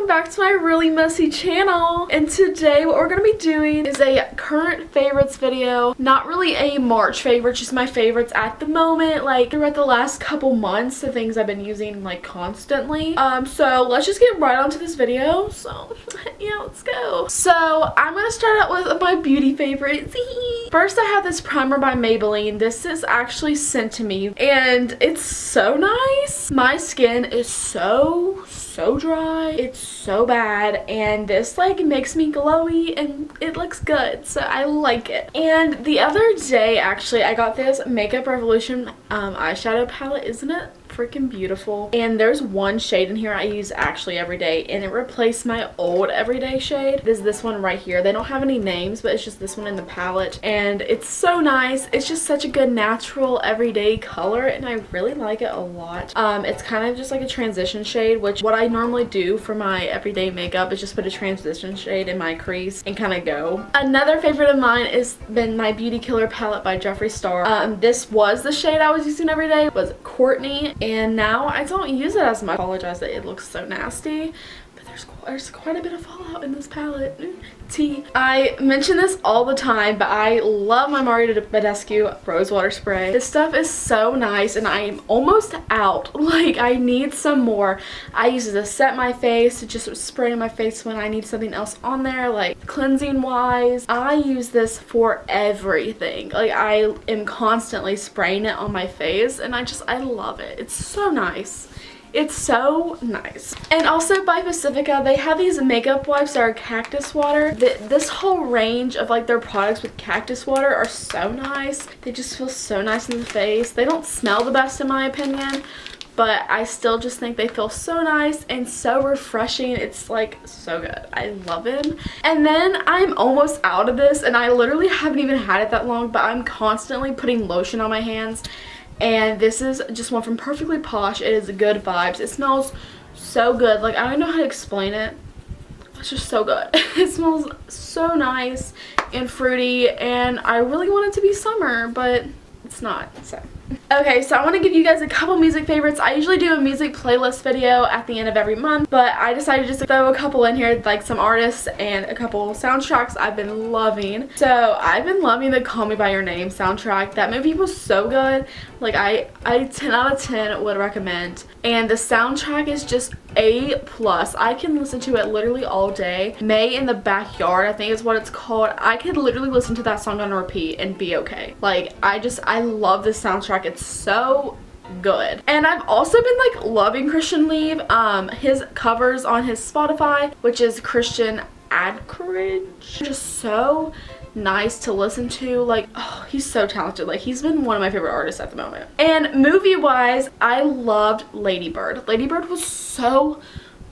welcome back to my really messy channel. And today what we're going to be doing is a current favorites video. Not really a March favorite, just my favorites at the moment, like throughout the last couple months, the things I've been using like constantly. So let's just get right onto this video. So yeah, let's go. So I'm going to start out with my beauty favorites. First, I have this primer by Maybelline. This is actually sent to me and it's so nice. My skin is so dry, it's so bad, and this like makes me glowy and it looks good, so I like it. And the other day actually I got this Makeup Revolution eyeshadow palette. Isn't it freaking beautiful? And there's one shade in here I use actually every day, and it replaced my old everyday shade. It is this one right here. They don't have any names, but it's just this one in the palette, and it's so nice. It's just such a good natural everyday color, and I really like it a lot. It's kind of just like a transition shade, which what I normally do for my everyday makeup is just put a transition shade in my crease and kind of go. Another favorite of mine has been my Beauty Killer palette by Jeffree Star. This was the shade I was using every day, was Courtney, and now I don't use it as much. I apologize that it looks so nasty, but there's quite a bit of fallout in this palette. Tea. I mention this all the time, but I love my Mario Badescu Rose Water Spray. This stuff is so nice, and I am almost out. Like, I need some more. I use it to set my face, to just spray in my face when I need something else on there, like cleansing wise. I use this for everything. Like, I am constantly spraying it on my face, and I love it. It's so nice. It's so nice. And also by Pacifica, they have these makeup wipes that are cactus water. This whole range of like their products with cactus water are so nice. They just feel so nice in the face. They don't smell the best in my opinion, but I still just think they feel so nice and so refreshing. It's like so good. I love them. And then I'm almost out of this, and I literally haven't even had it that long, but I'm constantly putting lotion on my hands. And this is just one from Perfectly Posh. It is good vibes. It smells so good. Like, I don't know how to explain it. It's just so good. It smells so nice and fruity, and I really want it to be summer, but it's not, so. Okay, so I want to give you guys a couple music favorites. I usually do a music playlist video at the end of every month, but I decided just to throw a couple in here, like some artists and a couple soundtracks I've been loving. So I've been loving the Call Me By Your Name soundtrack. That movie was so good. Like, I 10 out of 10 would recommend. And the soundtrack is just A+. I can listen to it literally all day. May in the Backyard, I think is what it's called. I could literally listen to that song on repeat and be okay. Like, I love this soundtrack. It's so good. And I've also been like loving Christian Leave. His covers on his Spotify, which is Christian Adcourage. Just so nice to listen to. Like, oh, he's so talented. Like, he's been one of my favorite artists at the moment. And movie wise, I loved Lady Bird. Lady Bird was so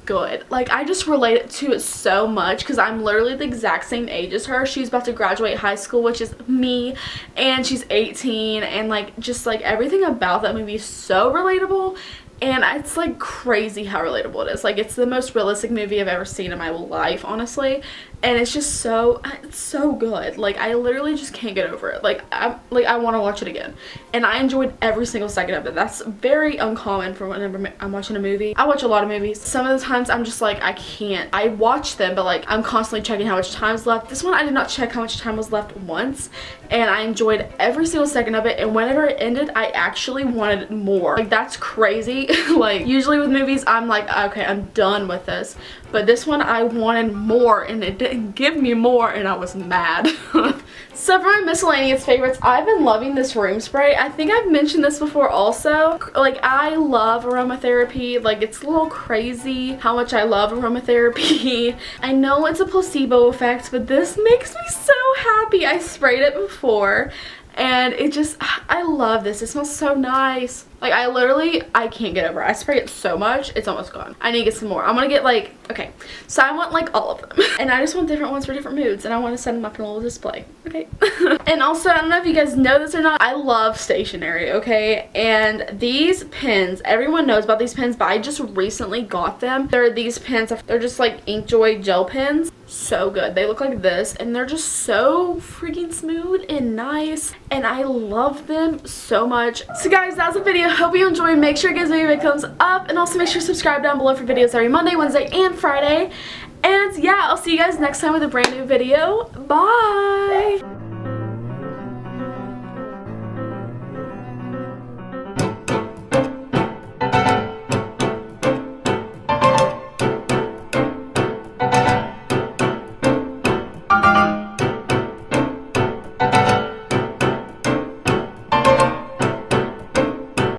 good. Like, I just related to it so much because I'm literally the exact same age as her. She's about to graduate high school, which is me, and she's 18, and like just like everything about that movie is so relatable. And it's like crazy how relatable it is. Like, it's the most realistic movie I've ever seen in my life, honestly. And it's just it's so good. Like, I literally just can't get over it. Like, I want to watch it again. And I enjoyed every single second of it. That's very uncommon for whenever I'm watching a movie. I watch a lot of movies. Some of the times I'm just like, I can't. I watch them, but like, I'm constantly checking how much time is left. This one, I did not check how much time was left once. And I enjoyed every single second of it. And whenever it ended, I actually wanted more. Like, that's crazy. Like, usually with movies, I'm like, okay, I'm done with this. But this one, I wanted more, and it didn't give me more, and I was mad. So for my miscellaneous favorites, I've been loving this room spray. I think I've mentioned this before also. Like, I love aromatherapy. Like, it's a little crazy how much I love aromatherapy. I know it's a placebo effect, but this makes me so happy. I sprayed it before, and it just, I love this. It smells so nice. Like, I can't get over it. I spray it so much, it's almost gone. I need to get some more. I'm gonna get like, okay, so I want like all of them. And I just want different ones for different moods, and I want to set them up in a little display, okay? And also, I don't know if you guys know this or not, I love stationery, okay? And these pens, everyone knows about these pens, but I just recently got them. They're these pens, they're just like Inkjoy gel pens. so good. They look like this and they're just so freaking smooth and nice, and I love them so much. So guys, that's the video. Hope you enjoyed. Make sure you guys leave a big thumbs up, and also make sure to subscribe down below for videos every Monday, Wednesday, and Friday. And yeah, I'll see you guys next time with a brand new video. Bye!